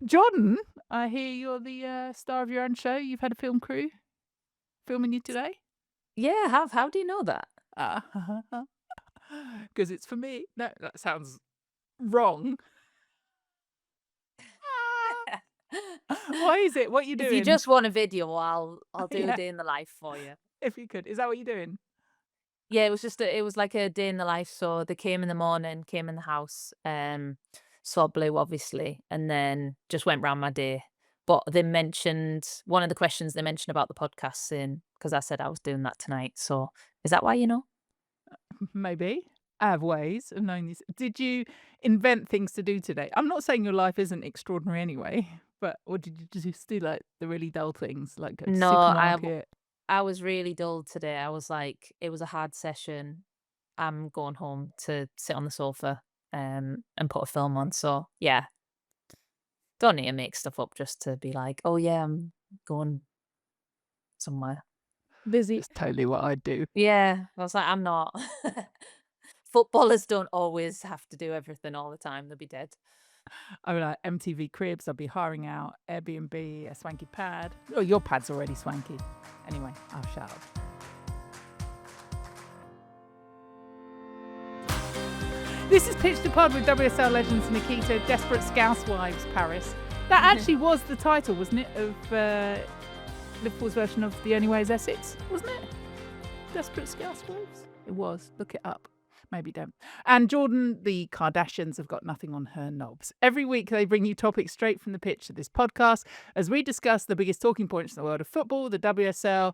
Jordan, I hear you're the star of your own show. You've had a film crew filming you today? Yeah, I have. How do you know that? Ah, because it's for me. No, that sounds wrong. Why is it? What are you If you doing? just want a video, I'll do a Yeah, day in the life for you. if you could. Is that what you're doing? Yeah, it was like a day in the life. So they came in the morning, came in the house, saw Blue obviously, and then just went round my day. But they mentioned one of the questions they mentioned about the podcast in because I said I was doing that tonight. So is that why you know? Maybe. I have ways of knowing these. Did you invent things to do today? I'm not saying your life isn't extraordinary anyway, but or did you just do like the really dull things, like go to No, supermarket? I was really dull today. I was like, it was a hard session. I'm going home to sit on the sofa, and put a film on. So yeah, don't need to make stuff up just to be like, oh yeah, I'm going somewhere. Busy. That's totally what I'd do. Yeah, I was like, I'm not. Footballers don't always have to do everything all the time. They'll be dead. I mean, like MTV Cribs, I'd be hiring out Airbnb, a swanky pad. Oh, your pad's already swanky. Anyway, I'll shut up. This is Pitch to Pod with WSL legends Nikita, Desperate Scousewives Paris. That actually was the title, wasn't it, of Liverpool's version of The Only Way is Essex, wasn't it? Desperate Scousewives? It was. Look it up. Maybe don't. And Jordan, the Kardashians have got nothing on her knobs. Every week they bring you topics straight from the pitch of this podcast as we discuss the biggest talking points in the world of football, the WSL,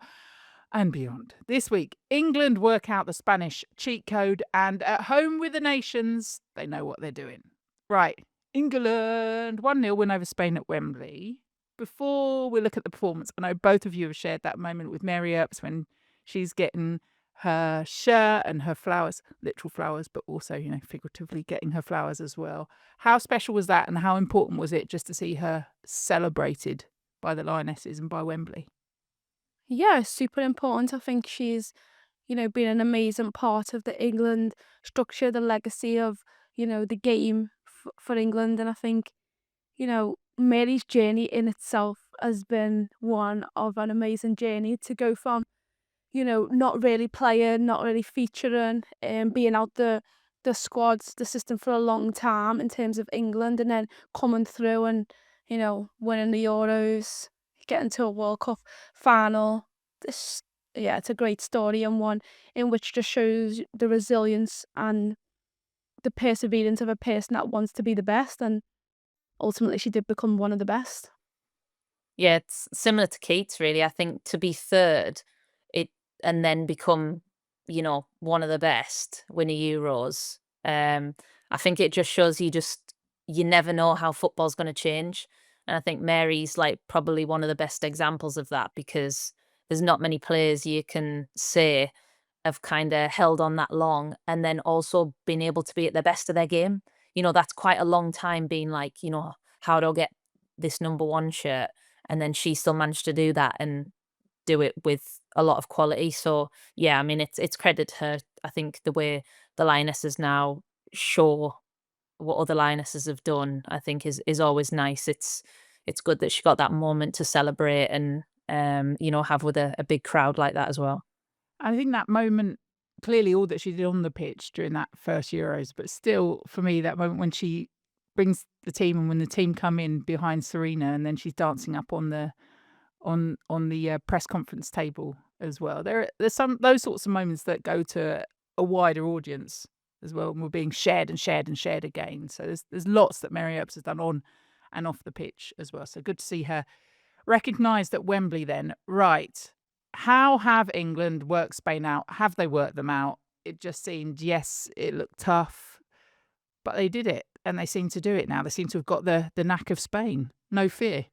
and beyond. This week, England work out the Spanish cheat code, and at home with the nations, they know what they're doing. Right, England 1-0 win over Spain at Wembley. Before we look at the performance, I know both of you have shared that moment with Mary Earps when she's getting her shirt and her flowers, literal flowers, but also, figuratively getting her flowers as well. How special was that, and how important was it just to see her celebrated by the Lionesses and by Wembley? Yeah, super important. I think she's, been an amazing part of the England structure, the legacy of, the game for England. And I think, Mary's journey in itself has been one of an amazing journey to go from, not really playing, not really featuring, and being out the squads, the system for a long time in terms of England, and then coming through and, winning the Euros, getting to a World Cup final. This, yeah, it's a great story and one in which just shows the resilience and the perseverance of a person that wants to be the best, and ultimately she did become one of the best. Yeah, it's similar to Keats, really. I think to be third, it and then become, one of the best, win a Euros. I think it just shows you never know how football's going to change, and I think Mary's like probably one of the best examples of that because there's not many players you can say have kind of held on that long and then also been able to be at the best of their game. That's quite a long time being like, how do I get this number one shirt? And then she still managed to do that and do it with a lot of quality. So yeah, I mean it's credit to her. I think the way the Lionesses now show what other Lionesses have done, I think is always nice. It's good that she got that moment to celebrate and have with a big crowd like that as well. I think that moment, clearly all that she did on the pitch during that first Euros, but still for me, that moment when she brings the team and when the team come in behind Serena and then she's dancing up on the press conference table as well. There's some those sorts of moments that go to a wider audience as well, and we're being shared and shared and shared again. So there's lots that Mary Earps has done on and off the pitch as well. So good to see her recognised at Wembley then. Right. How have England worked Spain out? Have they worked them out? It just seemed, yes, it looked tough, but they did it. And they seem to do it now. They seem to have got the knack of Spain. No fear.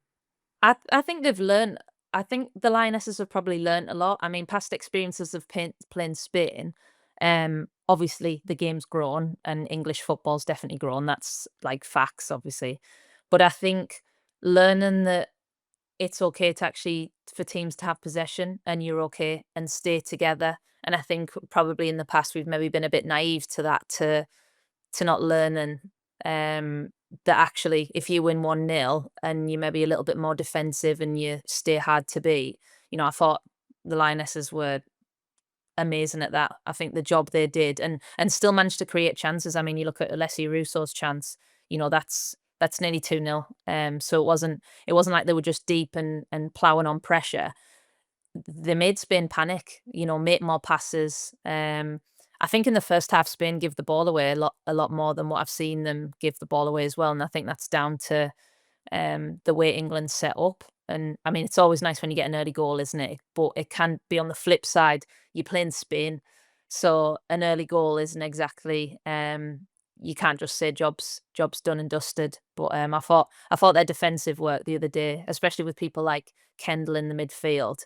I think they've learned. I think the Lionesses have probably learned a lot. I mean, past experiences of playing Spain, obviously the game's grown and English football's definitely grown. That's like facts, obviously. But I think learning that it's okay to actually for teams to have possession and you're okay and stay together. And I think probably in the past we've maybe been a bit naive to that to not learn and that actually, if you win 1-0 and you're maybe a little bit more defensive and you stay hard to beat, I thought the Lionesses were amazing at that. I think the job they did and still managed to create chances. I mean, you look at Alessia Russo's chance, that's nearly 2-0. So it wasn't like they were just deep and ploughing on pressure. They made Spain panic, make more passes. I think in the first half, Spain give the ball away a lot more than what I've seen them give the ball away as well. And I think that's down to the way England's set up. And I mean, it's always nice when you get an early goal, isn't it? But it can be on the flip side. You're playing Spain, so an early goal isn't exactly. You can't just say job's done and dusted. But I thought their defensive work the other day, especially with people like Kendall in the midfield,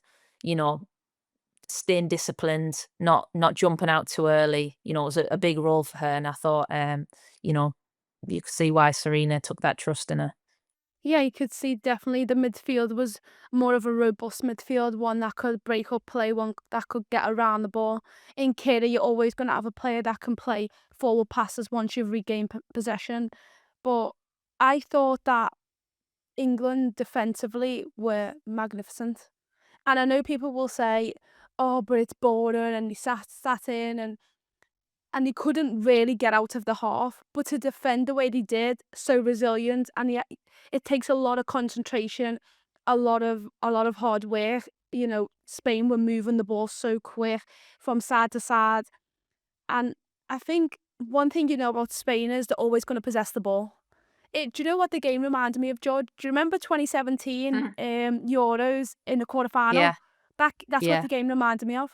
staying disciplined, not jumping out too early. It was a big role for her, and I thought, you could see why Serena took that trust in her. Yeah, you could see definitely the midfield was more of a robust midfield, one that could break up play, one that could get around the ball. In Kira, you're always going to have a player that can play forward passes once you've regained possession. But I thought that England defensively were magnificent. And I know people will say, oh, but it's boring and they sat in and they couldn't really get out of the half. But to defend the way they did, so resilient, and yet it takes a lot of concentration, a lot of hard work. Spain were moving the ball so quick from side to side. And I think one thing about Spain is they're always going to possess the ball. Do you know what the game reminded me of, George? Do you remember 2017 Euros in the quarterfinal? Yeah. That's what Yeah. the game reminded me of.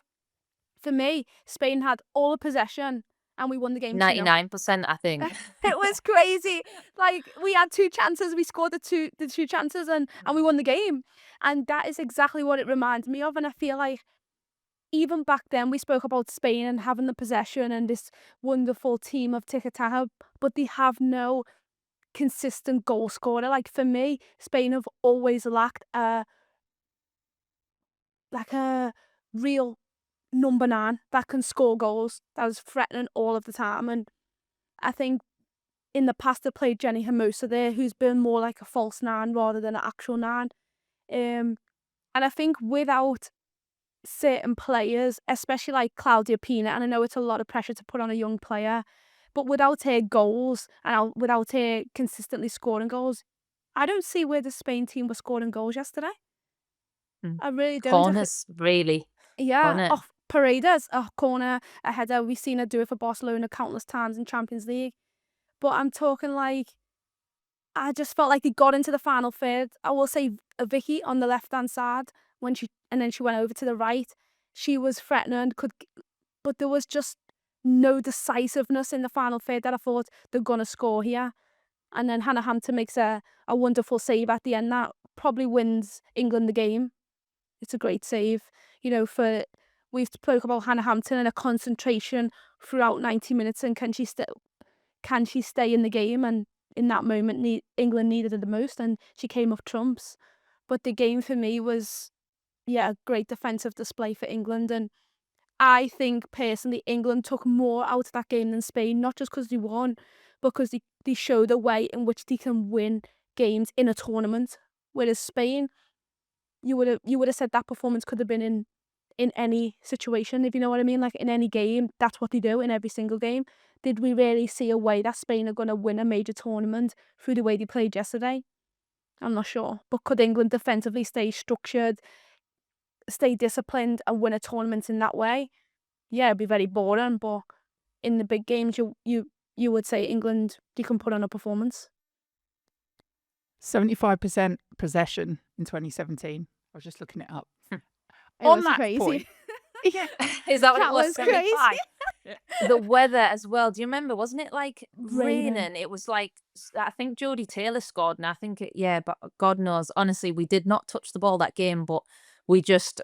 For me, Spain had all the possession and we won the game 2-0. 99%, I think. It was crazy. Like, we had 2 chances, we scored the two chances and we won the game. And that is exactly what it reminds me of. And I feel like even back then we spoke about Spain and having the possession and this wonderful team of tiki-taka, but they have no consistent goal scorer. Like, for me, Spain have always lacked a real number 9 that can score goals, that was threatening all of the time. And I think in the past they played Jenny Hermosa there, who's been more like a false 9 rather than an actual 9. And I think without certain players, especially like Claudia Pina, and I know it's a lot of pressure to put on a young player, but without her goals and without her consistently scoring goals, I don't see where the Spain team was scoring goals yesterday. I really don't. Corners, really. Yeah, wasn't it? off Paredes, corner, a header. We've seen her do it for Barcelona countless times in Champions League. But I'm talking like, I just felt like they got into the final third. I will say Vicky on the left-hand side, and then she went over to the right. She was threatening, but there was just no decisiveness in the final third that I thought they're going to score here. And then Hannah Hampton makes a wonderful save at the end that probably wins England the game. It's a great save. We've spoke about Hannah Hampton and her concentration throughout 90 minutes, and can she stay in the game? And in that moment, England needed her the most, and she came up trumps. But the game for me was, a great defensive display for England. And I think personally, England took more out of that game than Spain, not just because they won, but because they showed a way in which they can win games in a tournament. Whereas Spain, you would have said that performance could have been in any situation, if you know what I mean. Like, in any game, that's what they do in every single game. Did we really see a way that Spain are going to win a major tournament through the way they played yesterday? I'm not sure. But could England defensively stay structured, stay disciplined and win a tournament in that way? Yeah, it'd be very boring, but in the big games, you would say England, they can put on a performance. 75% possession in 2017. I was just looking it up. It On was that crazy. point, yeah, Is that what That it was? was crazy. 75? The weather as well. Do you remember? Wasn't it like Raining. raining? It was like, I think Jodie Taylor scored, and I think but God knows. Honestly, we did not touch the ball that game, but we just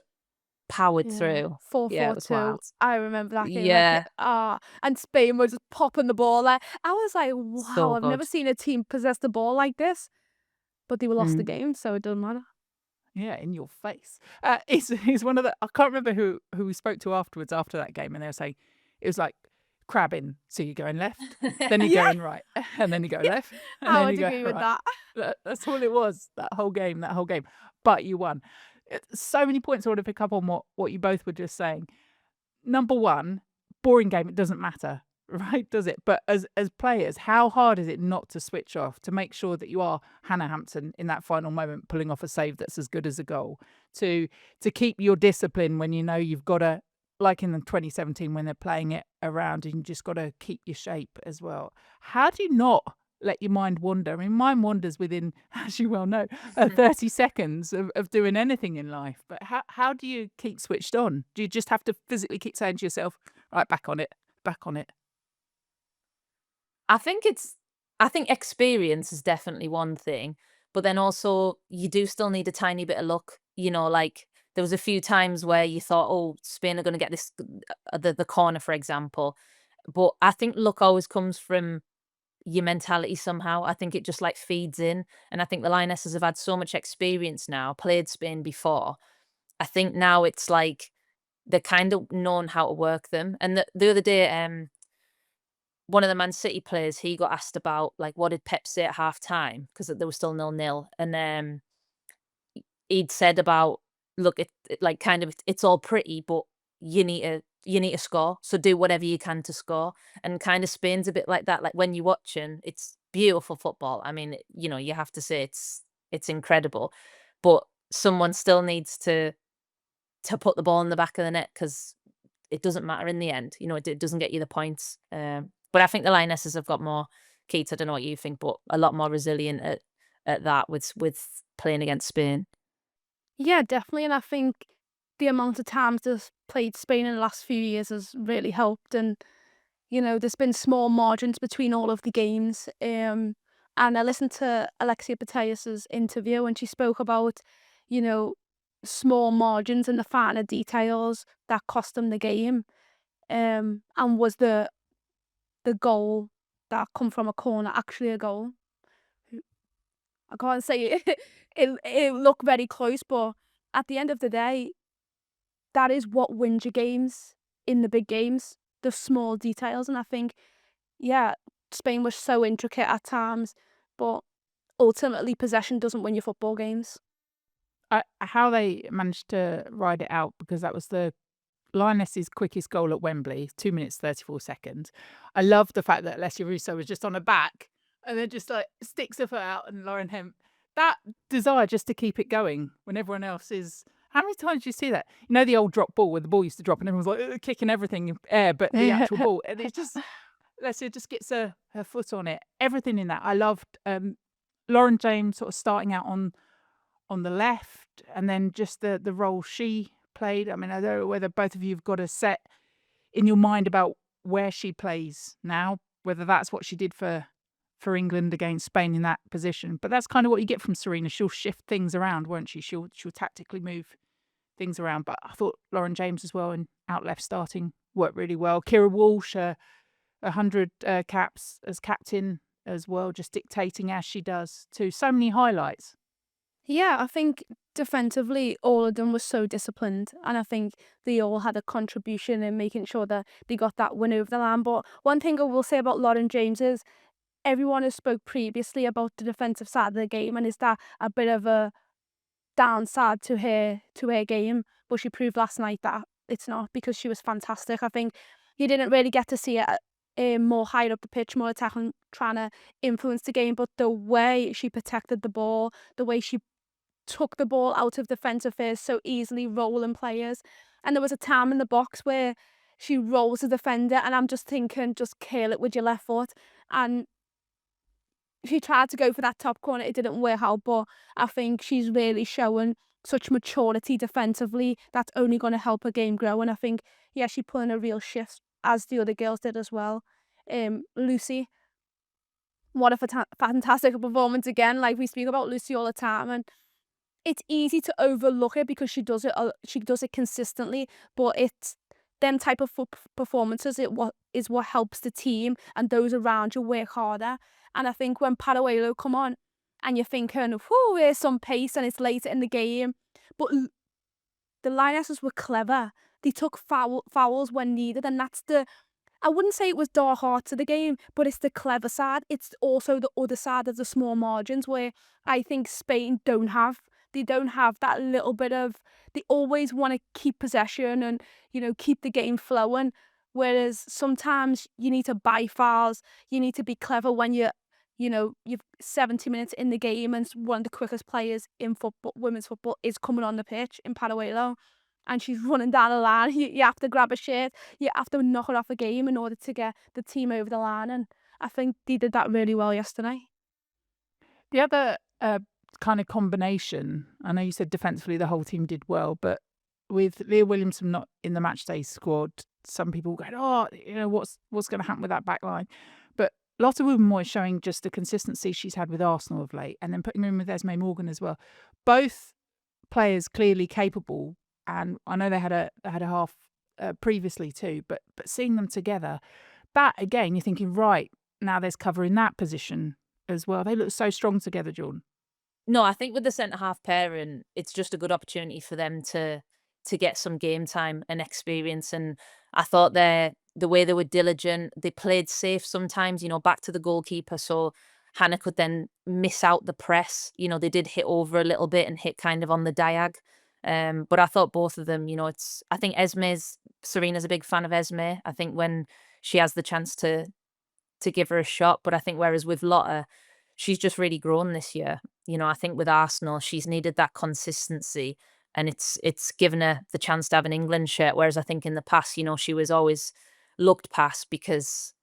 powered through. 4-4-2. Yeah, it was wild. I remember that game. Yeah. And Spain was just popping the ball there. I was like, wow, So I've never good. seen a team possess the ball like this. But they were lost the Mm. game, so it doesn't matter. yeah, in your face. It's one of the, I can't remember who we spoke to afterwards after that game, and they were saying it was like crabbing. So you're going left, then you're Yeah, going right, and then you go left, and I then would you go agree with right. that. That's all it was, that whole game. But you won. So many points I want to pick up on what you both were just saying. Number one, boring game, it doesn't matter, right? Does it? But as players, how hard is it not to switch off, to make sure that you are Hannah Hampton in that final moment, pulling off a save that's as good as a goal, to keep your discipline when you know you've got to, like in the 2017 when they're playing it around, and you just got to keep your shape as well. How do you not let your mind wander? I mean, mine wanders within, as you well know, 30 seconds of doing anything in life. But how do you keep switched on? Do you just have to physically keep saying to yourself, right, back on it, back on it? I think experience is definitely one thing, but then also you do still need a tiny bit of luck. Like there was a few times where you thought, oh, Spain are going to get this, the corner, for example. But I think luck always comes from your mentality somehow. I think it just like feeds in. And I think the Lionesses have had so much experience now, played Spain before. I think now it's like they're kind of known how to work them. And the other day, one of the Man City players, he got asked about like what did Pep say at half time because there was still 0-0, and he'd said about, look, like kind of it's all pretty, but you need to score, so do whatever you can to score. And kind of Spain's a bit like that. Like when you're watching, it's beautiful football. I mean, you have to say it's incredible, but someone still needs to put the ball in the back of the net because it doesn't matter in the end. It doesn't get you the points. But I think the Lionesses have got more. Keith, I don't know what you think, but a lot more resilient at that with playing against Spain. Yeah, definitely. And I think the amount of times they've played Spain in the last few years has really helped. And, there's been small margins between all of the games. And I listened to Alexia Putellas's interview, and she spoke about, you know, small margins and the finer details that cost them the game. And was the goal that come from a corner actually a goal? I can't say it. It looked very close, but at the end of the day, that is what wins your games in the big games, the small details. And I think, yeah, Spain was so intricate at times, but ultimately possession doesn't win your football games. How they managed to ride it out, because that was the Lionesses' quickest goal at Wembley, 2 minutes 34 seconds. I love the fact that Alessia Russo was just on her back and then just like sticks her foot out, and Lauren Hemp, that desire just to keep it going when everyone else is. How many times do you see that? The old drop ball where the ball used to drop and everyone's like kicking everything in air, but the actual ball, and it's just Alessia just gets her foot on it. Everything in that. I loved Lauren James sort of starting out on the left, and then just the role she played. I mean, I don't know whether both of you have got a set in your mind about where she plays now, whether that's what she did for England against Spain in that position. But that's kind of what you get from Serena. She'll shift things around, won't she? She'll tactically move things around. But I thought Lauren James as well and out left starting worked really well. Kira Walsh, 100 caps as captain as well, just dictating as she does too. So many highlights. Yeah, I think defensively, all of them were so disciplined, and I think they all had a contribution in making sure that they got that win over the line. But one thing I will say about Lauren James is everyone has spoke previously about the defensive side of the game, and is that a bit of a downside to her game? But she proved last night that it's not, because she was fantastic. I think you didn't really get to see it more higher up the pitch, more attacking, trying to influence the game, but the way she protected the ball, the way she took the ball out of defensive affairs so easily, rolling players. And there was a time in the box where she rolls a defender, and I'm just thinking, just kill it with your left foot. And she tried to go for that top corner, it didn't work out, but I think she's really showing such maturity defensively that's only going to help her game grow. And I think, yeah, she put in a real shift, as the other girls did as well. Lucy, what a fantastic performance again. Like, we speak about Lucy all the time, and it's easy to overlook it because she does it consistently, but it's them type of performances is what helps the team and those around you work harder. And I think when Paraguay come on and you're thinking, whoo, there's some pace and it's later in the game, but the Lionesses were clever. They took fouls when needed, and I wouldn't say it was dark heart to the game, but it's the clever side. It's also the other side of the small margins where I think Spain don't have. They don't have that little bit of. They always want to keep possession and keep the game flowing. Whereas sometimes you need to buy fouls. You need to be clever when you've 70 minutes in the game and one of the quickest players in football, women's football, is coming on the pitch in Paraguay, and she's running down the line. You have to grab a shirt. You have to knock her off a game in order to get the team over the line. And I think they did that really well yesterday. The other kind of combination, I know you said defensively the whole team did well, but with Leah Williamson not in the matchday squad, some people go, oh, what's going to happen with that back line? But Lotte Wubbenmoy is showing just the consistency she's had with Arsenal of late, and then putting her in with Esme Morgan as well. Both players clearly capable, and I know they had a half previously too, but seeing them together, that again, you're thinking, right, now there's cover in that position as well. They look so strong together, Jordan. No, I think with the centre-half pairing, it's just a good opportunity for them to get some game time and experience. And I thought the way they were diligent, they played safe sometimes, back to the goalkeeper. So Hannah could then miss out the press. They did hit over a little bit and hit kind of on the diag. But I thought both of them, I think Serena's a big fan of Esme. I think when she has the chance to give her a shot, but I think whereas with Lotte, she's just really grown this year. I think with Arsenal, she's needed that consistency, and it's given her the chance to have an England shirt. Whereas I think in the past, she was always looked past because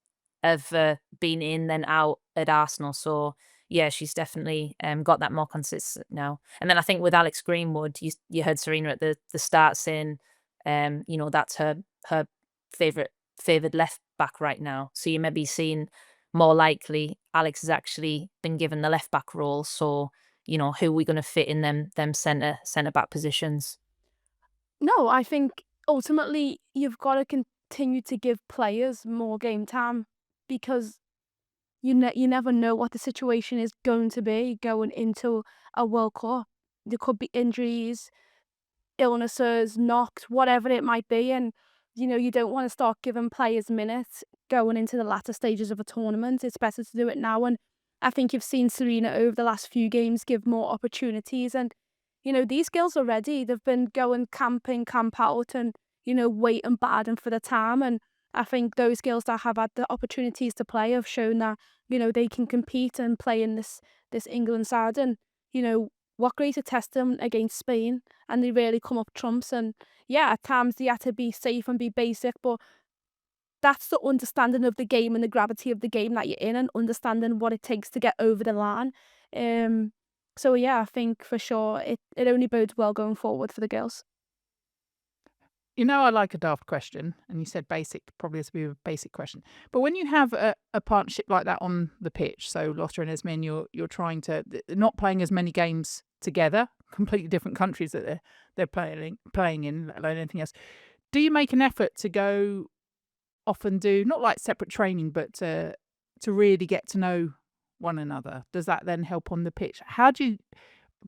of being in then out at Arsenal. So yeah, she's definitely got that more consistent now. And then I think with Alex Greenwood, you heard Serena at the start saying, that's her favoured left back right now. So you may be seeing more likely Alex has actually been given the left back role. So, who are we going to fit in them centre back positions? No, I think ultimately you've got to continue to give players more game time, because you never know what the situation is going to be going into a World Cup. There could be injuries, illnesses, knocks, whatever it might be, and you don't want to start giving players minutes going into the latter stages of a tournament. It's better to do it now, and I think you've seen Serena over the last few games give more opportunities, and these girls are ready. They've been going camp in, camp out, and waiting battling for the time, and I think those girls that have had the opportunities to play have shown that they can compete and play in this England side, and what greater test them against Spain, and they really come up trumps. And yeah, at times they had to be safe and be basic, but that's the understanding of the game and the gravity of the game that you're in, and understanding what it takes to get over the line. So yeah, I think for sure it only bodes well going forward for the girls. I like a daft question, and you said basic, probably has to be a basic question. But when you have a partnership like that on the pitch, so Lotte and Esme, you're trying to, they're not playing as many games together, completely different countries that they're playing in, let alone anything else. Do you make an effort to go off and do, not like separate training, but to really get to know one another? Does that then help on the pitch? How do you,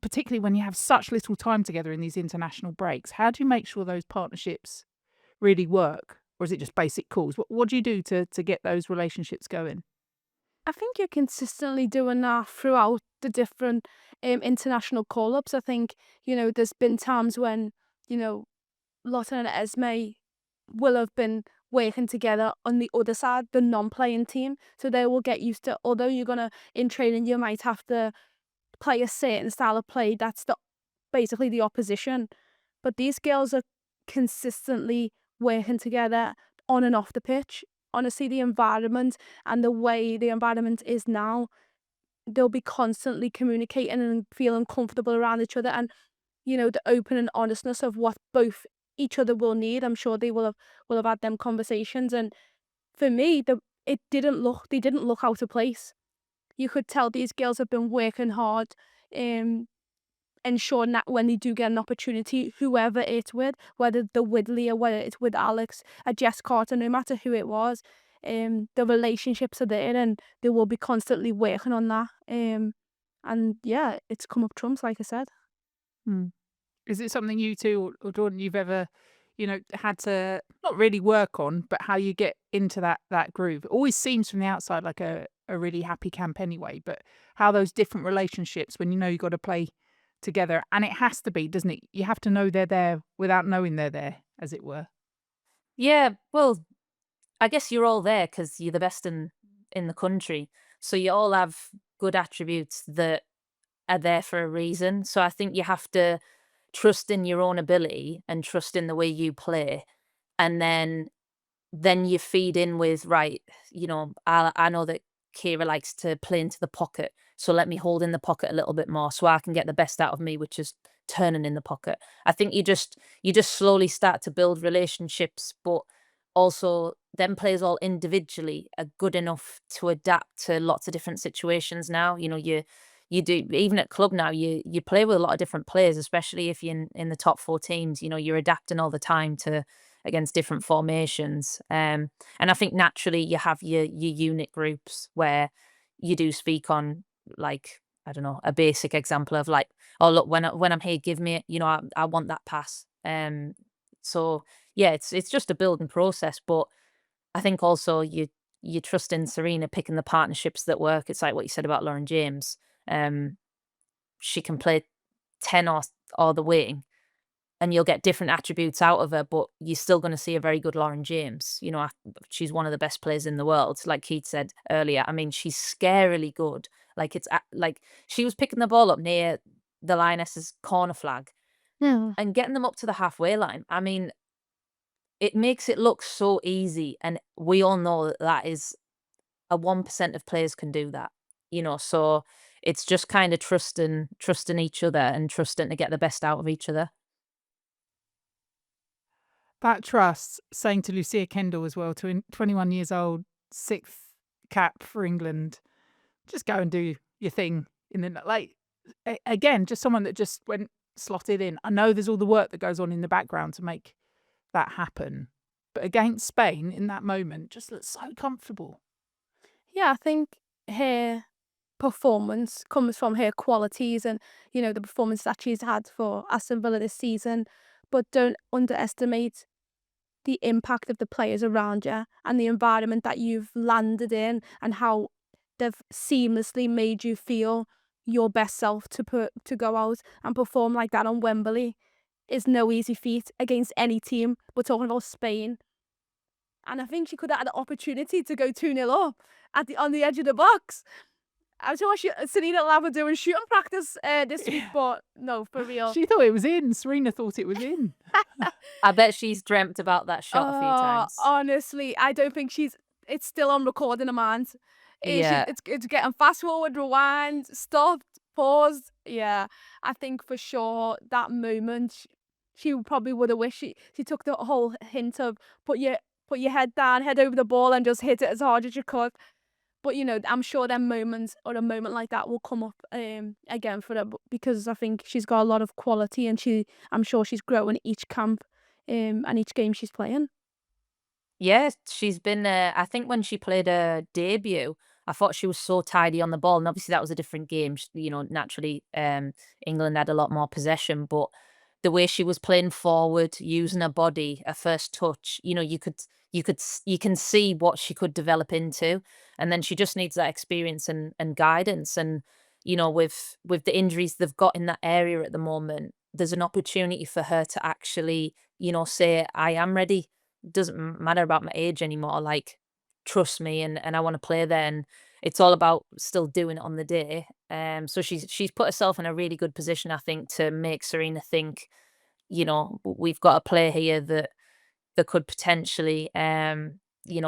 particularly when you have such little time together in these international breaks, how do you make sure those partnerships really work? Or is it just basic calls? What do you do to get those relationships going? I think you're consistently doing that throughout the different international call-ups. I think, there's been times when, Lotte and Esme will have been working together on the other side, the non-playing team. So they will get used to, although in training, you might have to play a certain style of play that's basically the opposition. But these girls are consistently working together on and off the pitch. Honestly, the environment and the way the environment is now, they'll be constantly communicating and feeling comfortable around each other, and the open and honestness of what both each other will need. I'm sure they will have had them conversations, and for me, they didn't look out of place. You could tell these girls have been working hard, ensuring that when they do get an opportunity, whoever it's with, whether they're with Leah, whether it's with Alex, a Jess Carter, no matter who it was, the relationships are there, and they will be constantly working on that. And yeah, it's come up trumps, like I said. Is it something you two or Jordan, you've ever, had to not really work on, but how you get into that groove. It always seems from the outside like a really happy camp anyway, but how those different relationships when you've got to play together, and it has to be, doesn't it? You have to know they're there without knowing they're there, as it were. Yeah, well, I guess you're all there because you're the best in the country, so you all have good attributes that are there for a reason. So I think you have to trust in your own ability and trust in the way you play, and then you feed in with, right, I know that Kira likes to play into the pocket, so let me hold in the pocket a little bit more so I can get the best out of me, which is turning in the pocket. I think you just slowly start to build relationships, but also them players all individually are good enough to adapt to lots of different situations now. You do, even at club now, you play with a lot of different players, especially if you're in the top four teams. You're adapting all the time to against different formations. And I think naturally you have your unit groups where you do speak on, like, I don't know, a basic example of like, oh look, when I'm here, give me it. I want that pass. So yeah, it's just a building process, but I think also you trust in Serena picking the partnerships that work. It's like what you said about Lauren James. Um, she can play 10 or the wing, and you'll get different attributes out of her, but you're still going to see a very good Lauren James. She's one of the best players in the world. Like Keith said earlier, I mean, she's scarily good. Like like she was picking the ball up near the Lionesses corner flag Yeah. and getting them up to the halfway line. I mean, it makes it look so easy, and we all know that is a 1% of players can do that. So it's just kind of trusting each other and trusting to get the best out of each other. That trust, saying to Lucia Kendall as well, 21 years old, 6th cap for England, just go and do your thing. Again, just someone that just went slotted in. I know there's all the work that goes on in the background to make that happen, but against Spain in that moment, just looked so comfortable. Yeah, I think her performance comes from her qualities and, the performance that she's had for Aston Villa this season. But don't underestimate the impact of the players around you and the environment that you've landed in and how they've seamlessly made you feel your best self to go out and perform like that on Wembley is no easy feat against any team. We're talking about Spain. And I think she could have had the opportunity to go 2-0 up on the edge of the box. I'm sure Serena will have her doing shooting practice this week, but no, for real. She thought it was in. Serena thought it was in. I bet she's dreamt about that shot a few times. Honestly, I don't think it's still on record in her mind. Yeah. It's getting fast forward, rewind, stopped, paused. Yeah, I think for sure that moment, she probably would have wished she took the whole hint of put your head down, head over the ball and just hit it as hard as you could. But, I'm sure them moments or a moment like that will come up again for her because I think she's got a lot of quality and I'm sure she's growing each camp and each game she's playing. Yeah, she's been, I think when she played her debut, I thought she was so tidy on the ball. And obviously that was a different game. Naturally, England had a lot more possession, but the way she was playing forward, using her body, her first touch, you can see what she could develop into. And then she just needs that experience and guidance. And, with the injuries they've got in that area at the moment, there's an opportunity for her to actually, say, I am ready. Doesn't matter about my age anymore. Like, trust me, and I want to play there. And it's all about still doing it on the day. So she's put herself in a really good position, I think, to make Serena think, we've got a player here that could potentially,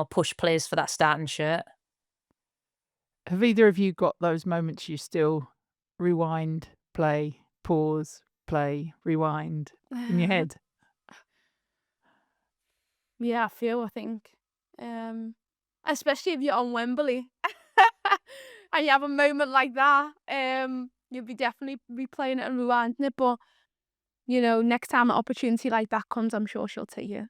push players for that starting shirt. Have either of you got those moments you still rewind, play, pause, play, rewind in your head? Yeah, I feel, I think. Especially if you're on Wembley and you have a moment like that, you'll be definitely replaying it and rewinding it. But, next time an opportunity like that comes, I'm sure she'll take it.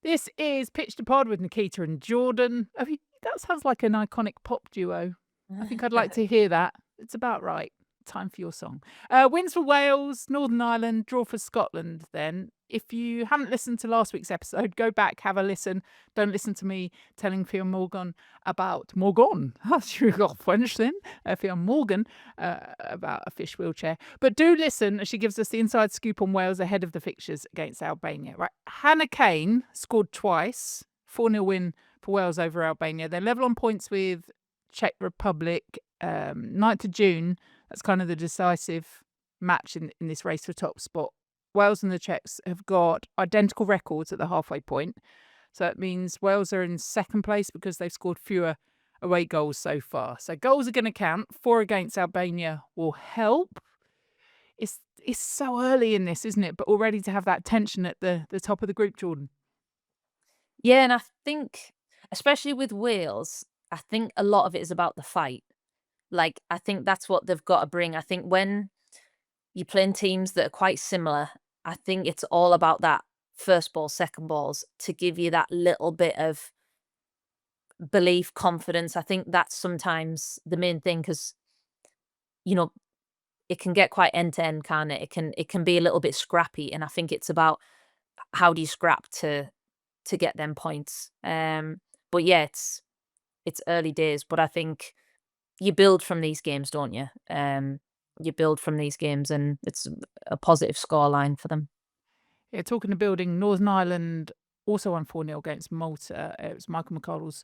This is Pitch to Pod with Nikita and Jordan. That sounds like an iconic pop duo. I think I'd like to hear that. It's about right. Time for your song. Wins for Wales, Northern Ireland, draw for Scotland then. If you haven't listened to last week's episode, go back, have a listen. Don't listen to me telling Fionn Morgan about she got French then, Fionn Morgan, about a fish wheelchair. But do listen as she gives us the inside scoop on Wales ahead of the fixtures against Albania. Right, Hannah Kane scored twice, 4-0 win for Wales over Albania. They're level on points with Czech Republic. 9th of June. That's kind of the decisive match in this race for top spot. Wales and the Czechs have got identical records at the halfway point. So it means Wales are in second place because they've scored fewer away goals so far. So goals are going to count. 4 against Albania will help. It's so early in this, isn't it? But already to have that tension at the top of the group, Jordan. Yeah, and I think, especially with Wales, I think a lot of it is about the fight. Like, I think that's what they've got to bring. I think when you're playing teams that are quite similar, I think it's all about that first ball, second balls to give you that little bit of belief, confidence. I think that's sometimes the main thing because, it can get quite end to end, can't it? It can be a little bit scrappy, and I think it's about how do you scrap to get them points. But yeah, it's early days, but I think you build from these games, don't you? You build from these games, and it's a positive scoreline for them. Yeah, talking of building, Northern Ireland also won 4-0 against Malta. It was Michael McCardle's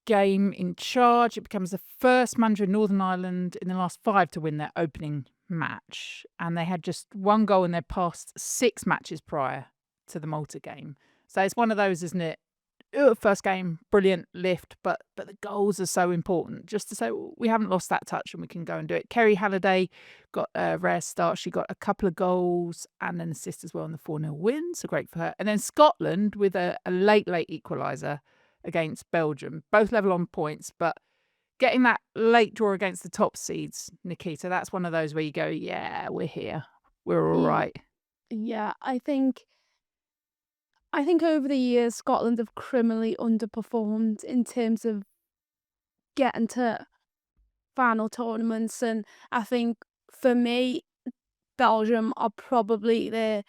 game in charge. It becomes the first manager in Northern Ireland in the last 5 to win their opening match. And they had just 1 goal in their past 6 matches prior to the Malta game. So it's one of those, isn't it? First game, brilliant lift, but the goals are so important. Just to say, we haven't lost that touch and we can go and do it. Kerry Halliday got a rare start. She got a couple of goals and an assist as well in the 4-0 win, so great for her. And then Scotland with a late equaliser against Belgium. Both level on points, but getting that late draw against the top seeds, Nikita, that's one of those where you go, yeah, we're here. We're all right. Yeah, I think over the years, Scotland have criminally underperformed in terms of getting to final tournaments. And I think for me, Belgium are probably the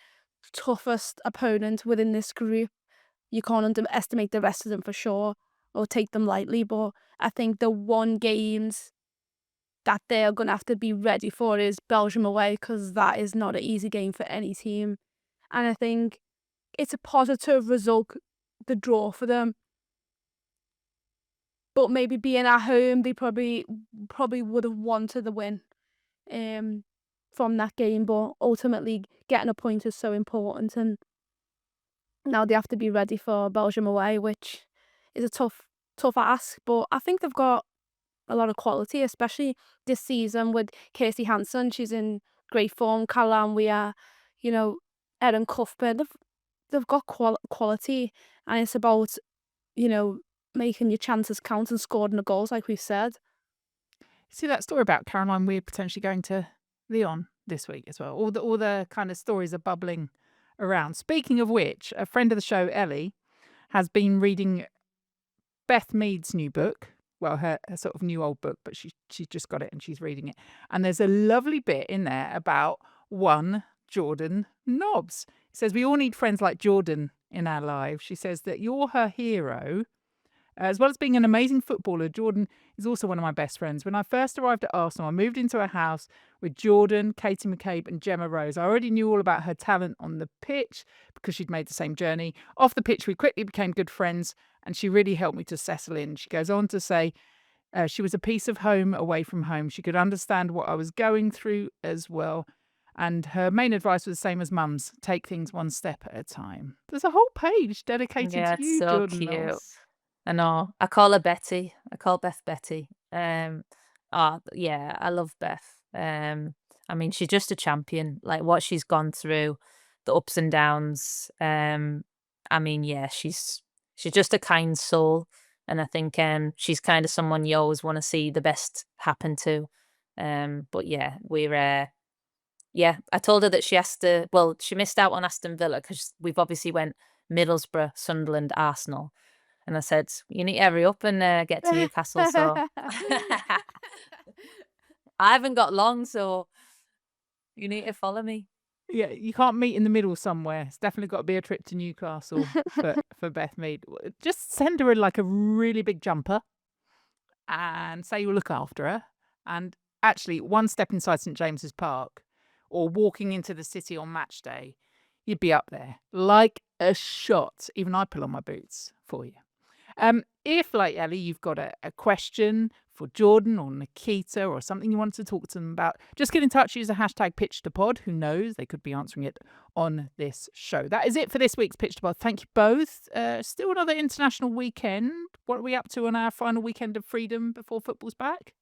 toughest opponent within this group. You can't underestimate the rest of them for sure or take them lightly. But I think the 1 games that they're going to have to be ready for is Belgium away, because that is not an easy game for any team. And I think it's a positive result, the draw for them. But maybe being at home, they probably would have wanted the win from that game. But ultimately, getting a point is so important. And now they have to be ready for Belgium away, which is a tough ask. But I think they've got a lot of quality, especially this season with Kirsty Hansen. She's in great form. Caroline Weir, Erin Cuthbert. They've got quality, and it's about, making your chances count and scoring the goals, like we've said. See that story about Caroline Weir potentially going to Lyon this week as well. All the kind of stories are bubbling around. Speaking of which, a friend of the show, Ellie, has been reading Beth Mead's new book. Well, her sort of new old book, but she just got it and she's reading it. And there's a lovely bit in there about one Jordan Nobbs. It says, we all need friends like Jordan in our lives. She says that you're her hero. As well as being an amazing footballer, Jordan is also one of my best friends. When I first arrived at Arsenal, I moved into a house with Jordan, Katie McCabe and Gemma Rose. I already knew all about her talent on the pitch because she'd made the same journey. Off the pitch, we quickly became good friends and she really helped me to settle in. She goes on to say she was a piece of home away from home. She could understand what I was going through as well. And her main advice was the same as Mum's: take things one step at a time. There's a whole page dedicated to you, so Jordan cute. Knowles. I know. I call her Betty. I call Beth Betty. Yeah, I love Beth. I mean, she's just a champion. Like what she's gone through, the ups and downs. I mean, yeah, she's just a kind soul, and I think she's kind of someone you always want to see the best happen to. But yeah, yeah, I told her that she missed out on Aston Villa because we've obviously went Middlesbrough, Sunderland, Arsenal. And I said, you need to hurry up and get to Newcastle. So I haven't got long, so you need to follow me. Yeah, you can't meet in the middle somewhere. It's definitely got to be a trip to Newcastle for Beth Mead. Just send her like a really big jumper and say you'll look after her. And actually, one step inside St James's Park or walking into the city on match day, you'd be up there like a shot. Even I pull on my boots for you. If, like Ellie, you've got a question for Jordan or Nikita or something you want to talk to them about, just get in touch. Use the hashtag #PitchToPod. Who knows? They could be answering it on this show. That is it for this week's Pitch to Pod. Thank you both. Still another international weekend. What are we up to on our final weekend of freedom before football's back?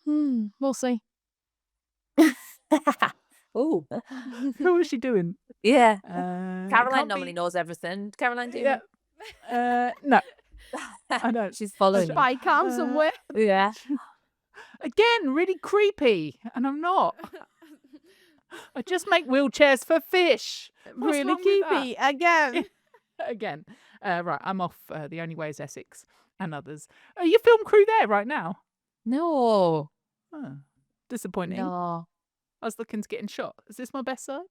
We'll see. Oh, Who is she doing? yeah. It Caroline can't normally be- knows everything. Caroline, do you? Yeah. No, I don't. She's following me. Spy cam somewhere. Yeah. Again, really creepy, and I'm not. I just make wheelchairs for fish. What's Really wrong with that? creepy. Again. Again. Right, I'm off The Only Way is Essex and others. Are your film crew there right now? No. Oh, disappointing. No. I was looking to get in shot. Is this my best side?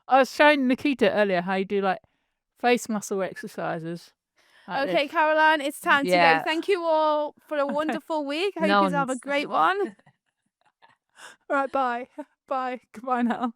I was showing Nikita earlier how you do like face muscle exercises. Like Okay, this. Caroline, it's time to Yeah. go. Thank you all for a wonderful week. Hope No you have a one's- great one. All right, bye. Bye. Goodbye now.